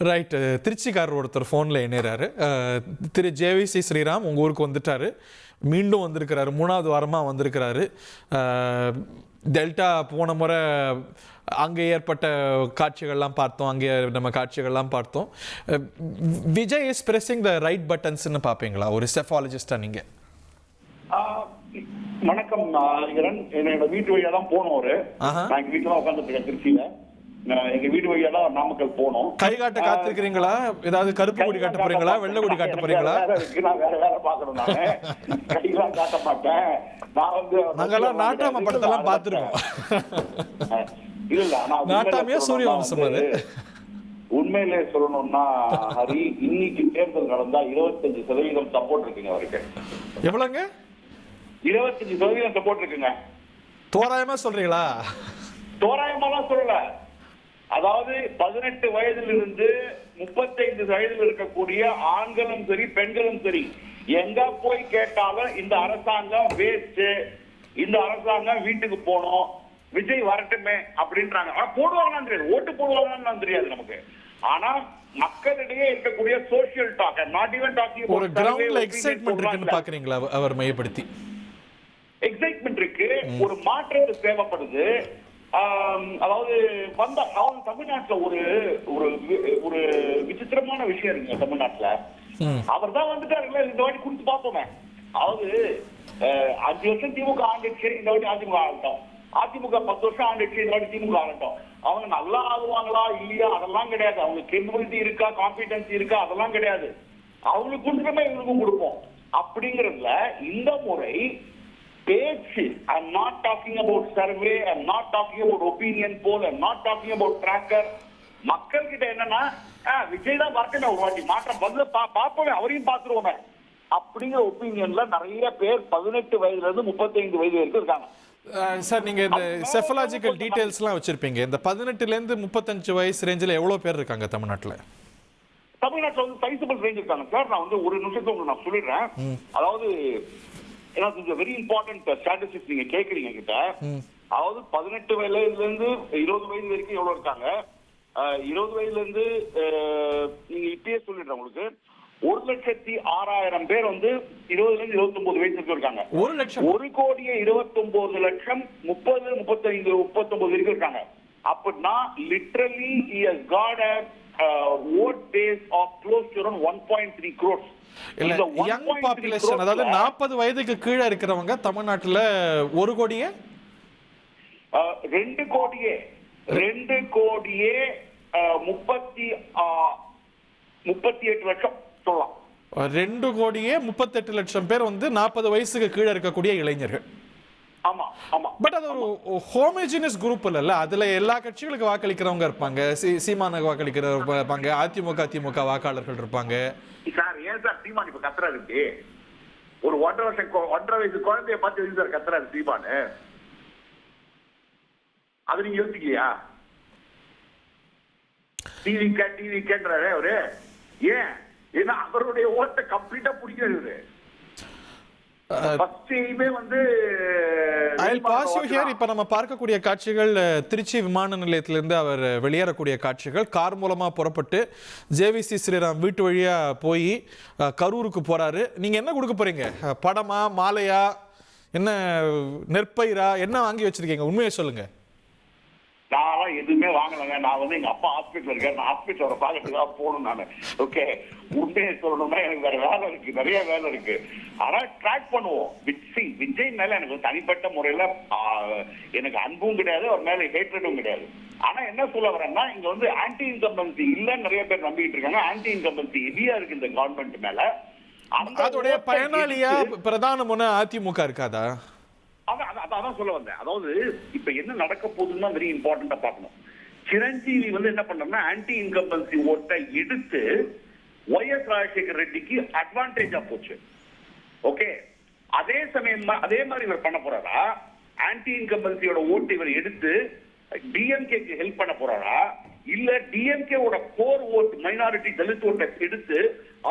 Right. திருச்சிக்காரர் ஒருத்தர் ஃபோனில் இணைகிறாரு. திரு JVC Sriram உங்கள் ஊருக்கு வந்துட்டாரு, மீண்டும் வந்திருக்கிறாரு, 3வது வாரமாக வந்திருக்கிறாரு. டெல்டா போன முறை அங்கே ஏற்பட்ட காட்சிகள்லாம் பார்த்தோம், அங்கே நம்ம காட்சிகள்லாம் பார்த்தோம். Vijay is pressing the right பட்டன்ஸ்ன்னு பார்ப்பீங்களா ஒரு செஃபாலஜிஸ்டாக நீங்கள்? வணக்கம் இரண். என்னோட வீட்டு வழியா தான் போனோம். நான் எங்க வீட்டுல தான் உட்காந்துட்டு இருக்கேன் திருச்சியில. எங்க வீட்டு வழியா தான் நாமக்கல் போனோம். கை காட்ட காத்திருக்கிறீங்களா? ஏதாவது கருப்பு கொடி காட்ட போறீங்களா, வெள்ளை கொடி காட்ட போறீங்களா? நான் வேற வேற பாக்கணும். நானு கையெல்லாம் காட்ட மாட்டேன். நான் வந்து நாங்கெல்லாம் நாட்டாம படத்தெல்லாம் பார்த்துருக்கோம். இல்ல நாட்டாமையா சூரிய வம்சம் அது. உண்மையிலே சொல்லணும்னா ஹரி, இன்னைக்கு தேர்தல் நடந்தா 25% சப்போர்ட் இருக்குங்க அவருக்கு. எவ்வளவுங்க? 25% சப்போர்ட் இருக்குங்க. தோராயமா சொல்றீங்களா? தோராயமாலாம் சொல்லல. அதாவது 18 வயதிலிருந்து 35 வயதில் இருக்கக்கூடிய ஆண்களும் சரி பெண்களும் சரி எங்க போய் கேட்டாலும் இந்த அரசாங்கம் வேஸ்ட், இந்த அரசாங்கம் வீட்டுக்கு போனோம், விஜய் வரட்டுமே அப்படின்றாங்க. ஆனா போடுவாங்கன்னு தெரியாது, ஓட்டு போடுவாங்கன்னு தெரியாது நமக்கு. ஆனா மக்களிடையே இருக்கக்கூடிய social talk, not even talking ஒரு கிரவுண்ட்ல எக்ஸைட்மென்ட் இருக்குன்னு பாக்குறீங்களா? அவர் மையப்படுத்தி எக்ஸைட்மென்ட் இருக்கு, ஒரு மாற்றம் தேவைப்படுது. அதாவது தமிழ்நாட்டுல ஒரு ஒரு ஒரு விசித்திரமான விஷயம் இருக்குங்க. தமிழ்நாட்டுல அவர் தான் வந்துட்டாருல, இந்த வாட்டி கொடுத்து பார்ப்போமே. அதாவது 5 வருஷம் திமுக ஆண்டுச்சு, இந்த வாட்டி அதிமுக ஆகட்டும். அதிமுக 10 வருஷம் ஆண்டுச்சு, இந்த வாட்டி திமுக ஆகட்டும். அவங்க நல்லா ஆகுவாங்களா இல்லையா அதெல்லாம் கிடையாது. அவங்க கேப்பபிலிட்டி இருக்கா, காம்பிடன்சி இருக்கா அதெல்லாம் கிடையாது. அவங்களுக்கு கொடுக்கணுமே இவங்களுக்கும் கொடுப்போம் அப்படிங்கறதுல இந்த முறை பேச்சு. I'm not talking about survey, I'm not talking about opinion poll, I'm not talking about tracker. மக்கள் கிட்ட என்னன்னா விஜய் தான் வரட்டுமே, ஒரு வாட்டி மாற்றம் வந்து பார்ப்போமே, அவரையும் பார்த்துருவோமே அப்படிங்கிற ஒப்பீனியன்ல நிறைய பேர் 18 வயதுல இருந்து 35 வயது வரைக்கும் இருக்காங்க. சார், நீங்க இந்த செஃபாலஜிக்கல் டீடைல்ஸ்லாம் வச்சிருப்பீங்க. இந்த 18ல இருந்து 35 வயசு ரேஞ்சில் எவ்வளவு பேர் இருக்காங்க தமிழ்நாட்டுல? தமிழ்நாட்டுல வந்து சைசபிள் ரேஞ்ச் இருக்காங்க சார். நான் வந்து ஒரு நிமிஷத்தை உங்களுக்கு நான் சொல்லிடுறேன். அதாவது கொஞ்சம் வெரி இம்பார்ட்டன்ட் ஸ்டாட்டிஸ்டிக்ஸ் நீங்க கேக்குறீங்க கிட்ட. அதாவது 18 வயதுல இருந்து 20 வயது வரைக்கும் எவ்வளவு இருக்காங்க. 20 வயதுல இருந்து நீங்க இப்பயே சொல்லிடுறேன் உங்களுக்கு, 1,06,000 பேர் வந்து 20ல இருந்து 29 வயசுக்கு இருக்காங்க. 1,29,00,000 30, 35, 39 வரைக்கும் இருக்காங்க. அப்படின்னா literally he has got a vote base of close to around 1.3 crores. இல்ல, யங் பாப்புலேஷன், அதாவது 40 வயதுக்கு கீழே இருக்கிறவங்க தமிழ்நாட்டுல 1 கோடியே 2 கோடியே 38 லட்சம் சொல்லலாம். 2 கோடியே 38 லட்சம் பேர் வந்து 40 வயசுக்கு கீழே இருக்கக்கூடிய இளைஞர்கள். ஆமா ஆமா. பட் அது ஒரு ஹோமோஜினஸ் குரூப் இல்ல. அதுல எல்லா கட்சிகளுக்கு வாக்களிக்கிறவங்க இருப்பாங்க, சீமானுக்கு வாக்களிக்கிறவங்க இருப்பாங்க, அதிமுக வாக்காளர்கள் இருப்பாங்க. சார் ஏன் சார் சீமான் இப்ப கத்துறாரு? ஒரு 1.5 வயசு குழந்தைய பார்த்து எதுக்கு சார் கத்துறாரு சீமான்? அது நீங்க யோசிக்கலையா? டிவி கேன்றாரு அவரு. ஏன்? ஏன்னா அவருடைய ஓட்டை கம்ப்ளீட்டா பிடிக்கிறது. இப்ப நம்ம பார்க்கக்கூடிய காட்சிகள் திருச்சி விமான நிலையத்திலிருந்து அவர் வெளியேறக்கூடிய காட்சிகள். கார் மூலமா புறப்பட்டு ஜேவிசி ஸ்ரீராம் வீட்டு வழியா போய் கரூருக்கு போறாரு. நீங்க என்ன கொடுக்க போறீங்க? படமா, மாலையா, என்ன நெற்பயிரா, என்ன வாங்கி வச்சிருக்கீங்க? உண்மையை சொல்லுங்க. நான் எதுவுமே வாங்கலைங்க. நான் வந்து எங்க அப்பா ஹாஸ்பிட்டல் இருக்கேன், நான் ஹாஸ்பிட்டலோட பார்க்கறதுக்காக போகணும். நான் ஓகே, உண்மையை சொல்லணும்னா எனக்கு வேற வேலை இருக்கு, நிறைய வேலை இருக்கு. ஆனா ட்ராக் பண்ணுவோம். விஜய் மேல எனக்கு தனிப்பட்ட முறையில எனக்கு அன்பும் கிடையாது, அவர் மேல ஹேட்ரடும் கிடையாது. ஆனா என்ன சொல்ல வரேன்னா, இங்க வந்து ஆன்டி இன்கம்பன்சி இல்லன்னு நிறைய பேர் நம்பிட்டு இருக்காங்க. ஆன்டி இன்கம்பன்சி ஹெவியா இருக்கு இந்த கவர்மெண்ட் மேல. அதோடைய பயனாளியா பிரதானமான அதிமுக இருக்காதா? அதான் சொல்ல வந்தேன். அதாவது இப்ப என்ன நடக்க போகுதுன்னா வெரி இம்பார்ட்டன்டா பார்க்கணும். சிரஞ்சீவி வந்து என்ன பண்றோம்னா ஆன்டி இன்கம்பன்சி ஓட்டை எடுத்து ஒய்எஸ் ராஜசேகர் ரெட்டிக்கு அட்வான்டேஜா போச்சு. ஓகே, அதே சமயம் அதே மாதிரி இவர் பண்ண போறாரா? ஆன்டி இன்கம்பன்சியோட ஓட்டு இவர் எடுத்து டிஎம்கேக்கு ஹெல்ப் பண்ண போறாரா? இல்ல டிஎம்கேவோட கோர் ஓட் மைனாரிட்டி தலித் ஓட்டை எடுத்து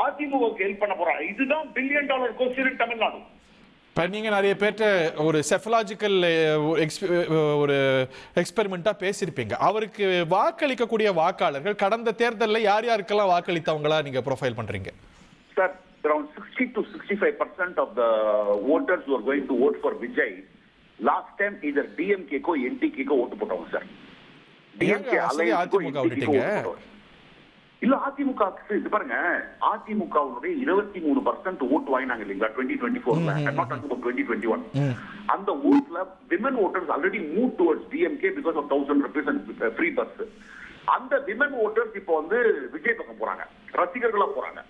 அதிமுகவுக்கு ஹெல்ப் பண்ண போறாரா? இதுதான் $1 பில்லியன் கொஸ்டின் தமிழ்நாடு. இப்போ நீங்கள் நிறைய பேர்ட்ட ஒரு செஃபலாஜிக்கல் ஒரு எக்ஸ்பெரிமெண்ட்டாக பேசியிருப்பீங்க. அவருக்கு வாக்களிக்கக்கூடிய வாக்காளர்கள் கடந்த தேர்தலில் யார் யாருக்கெல்லாம் வாக்களித்தவங்களா நீங்கள் ப்ரொஃபைல் பண்ணுறீங்க? Sir, around 60 to 65% of the voters who are going to vote for Vijay last time either DMK ko NTK ko vote போட்டாங்க சார். DMK அதிமுக விட்டுட்டீங்க. இல்ல அதிமுக இது பாருங்க, அதிமுகவுடைய 23% ஓட்டு வாங்கினாங்க இல்லைங்களா 2024ல. I'm not talking about 2021. அந்த ஓட்ல women voters already moved towards DMK because of 1000 rupees and free bus. அந்த women voters இப்போ வந்து விஜய் பக்கம் போறாங்க, ரசிகர்களா போறாங்க.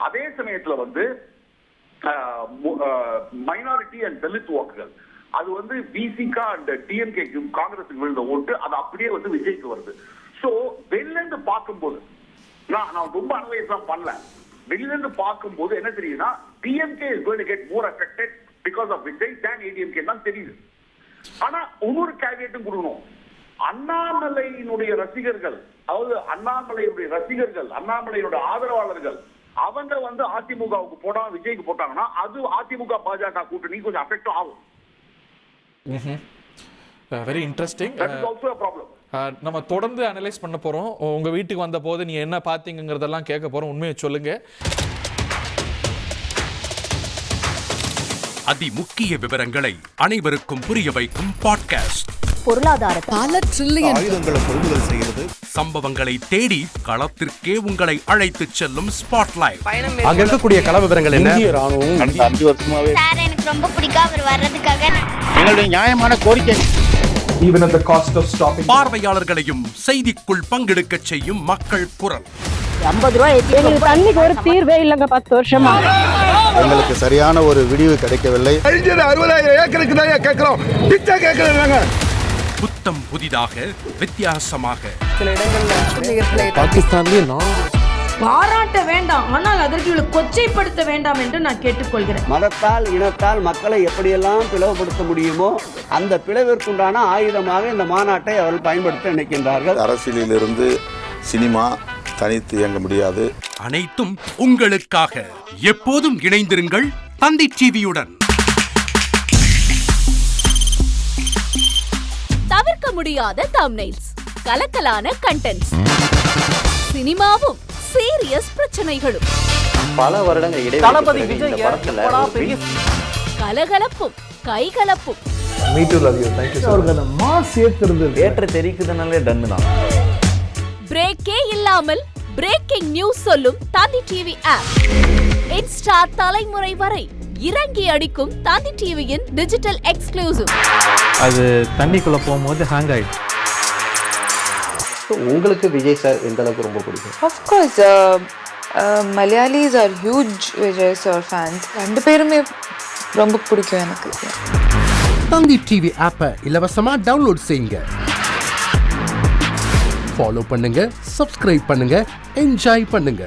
அதே சமயத்துல வந்து மைனாரிட்டி அண்ட் தலித் வாக்குகள் அது வந்து பிசிகா அண்ட் டிஎம்கேக்கு காங்கிரஸுக்கு விழுந்த ஓட்டு அது அப்படியே வந்து விஜய்க்கு வருது. சோ வெளில இருந்து பார்க்கும்போது நான் ரொம்ப அனலைஸ் தான் பண்ணல. வெளில இருந்து பார்க்கும்போது என்ன தெரியுதுன்னா DMK is going to get more affected because of Vijay than ADMK தான் தெரியுது. ஆனா இன்னொரு கேவியேட்டும் கொடுக்கணும். அண்ணாமலையினுடைய ரசிகர்கள், அதாவது அண்ணாமலையுடைய ரசிகர்கள், அண்ணாமலையுடைய ஆதரவாளர்கள் அவங்க வந்து அதிமுகவுக்கு போடாம விஜய்க்கு போட்டாங்கன்னா அது அதிமுக பாஜக கூட்டணி கொஞ்சம் அஃபெக்ட் ஆகும். Very interesting. நம்ம தொடர்ந்து அனலைஸ் பண்ண போறோம். உங்க வீட்டுக்கு வந்த போது நீங்க என்ன பாத்தீங்கிறதெல்லாம் கேட்க போறோம். உண்மையை சொல்லுங்க. அதிமுக்கிய விவரங்களை அனைவருக்கும் புரிய வைக்கும் பாட்காஸ்ட். பொருளாதார பல ட்ரில்லியன் ஆயுதங்களை கொள்முதல் செய்கிறது. சம்பவங்களை தேடி களத்திற்கே உங்களை அழைத்துச் செல்லும் ஸ்பாட்லைட். அங்க இருக்கக்கூடிய கள விவரங்கள் என்ன? கடந்த 5 வருஷமாவே சார் எனக்கு ரொம்ப பிடிக்கும் அவர் வர்றதுக்காக. எங்களுடைய நியாயமான கோரிக்கை. Even at the cost of stopping. பார்வையாளர்களையும் செய்திக்குள் பங்கெடுக்கச் செய்யும் மக்கள் குரல். 50 ரூபாய் எங்களுக்கு தண்ணிக்கு ஒரு தீர்வே இல்லங்க 10 வருஷமா. எங்களுக்கு சரியான ஒரு விடிவு கிடைக்கவில்லை. 60,000 ஏக்கருக்கு தான் கேக்குறோம். பிச்சை கேக்குறாங்க. புத்தம் புதிதாக வித்தியாசமாக சில இடங்கள்ல பாகிஸ்தான்லயே பாராட்ட வேண்டாம், ஆனால் அதற்கு கொச்சைப்படுத்த வேண்டாம் என்று நான் கேட்டுக்கொள்கிறேன். மதத்தால் இனத்தால் மக்களை எப்படியெல்லாம் பிளவுபடுத்த முடியுமோ அந்த பிளவிற்குண்டான ஆயுதமாக இந்த மாநாட்டை அவர்கள் பயன்படுத்த நினைக்கின்றார்கள். அரசியலிலிருந்து சினிமா தனித்து இயங்க முடியாது. அனைத்தும் உங்களுக்காக. எப்போதும் இணைந்திருங்கள் தந்தி டிவியுடன். தவிர்க்க முடியாத தம்ப்நெயில்ஸ், கலக்கலான கண்டென்ட்ஸ், சினிமாவும் சீரியஸ் பிரச்சனைகளும், பல வருடங்கள் இடைவெளி இந்த படத்துல கலகலப்பும் கைகலப்பும், Me too love you. Thank you so much. Mass ஏத்துறது ஏற்ற தெரிக்குதுனாலே டன்னு தான். பிரேக்கே இல்லாமல் பிரேக்கிங் நியூஸ் சொல்லும் தந்தி டிவி ஆப். இன்ஸ்டா தலைமுறை வரை இறங்கி அடிக்கும் தந்தி டிவியின் டிஜிட்டல் எக்ஸ்க்ளூசிவ். அது தண்ணிக்குள்ள போகும்போது ஹேங் ஆயிடுச்சு. உங்களுக்கு விஜய் சார் எந்த அளவுக்கு ரொம்ப பிடிக்கும்? Of course, Malayalis are huge Vijay sir fans. ரெண்டு பேருமே ரொம்ப பிடிக்கும் எனக்கு. தந்தி டிவி ஆப்பை இலவசமா டவுன்லோட் செய்யுங்க. ஃபாலோ பண்ணுங்க, சப்ஸ்கிரைப் பண்ணுங்க, என்ஜாய் பண்ணுங்க.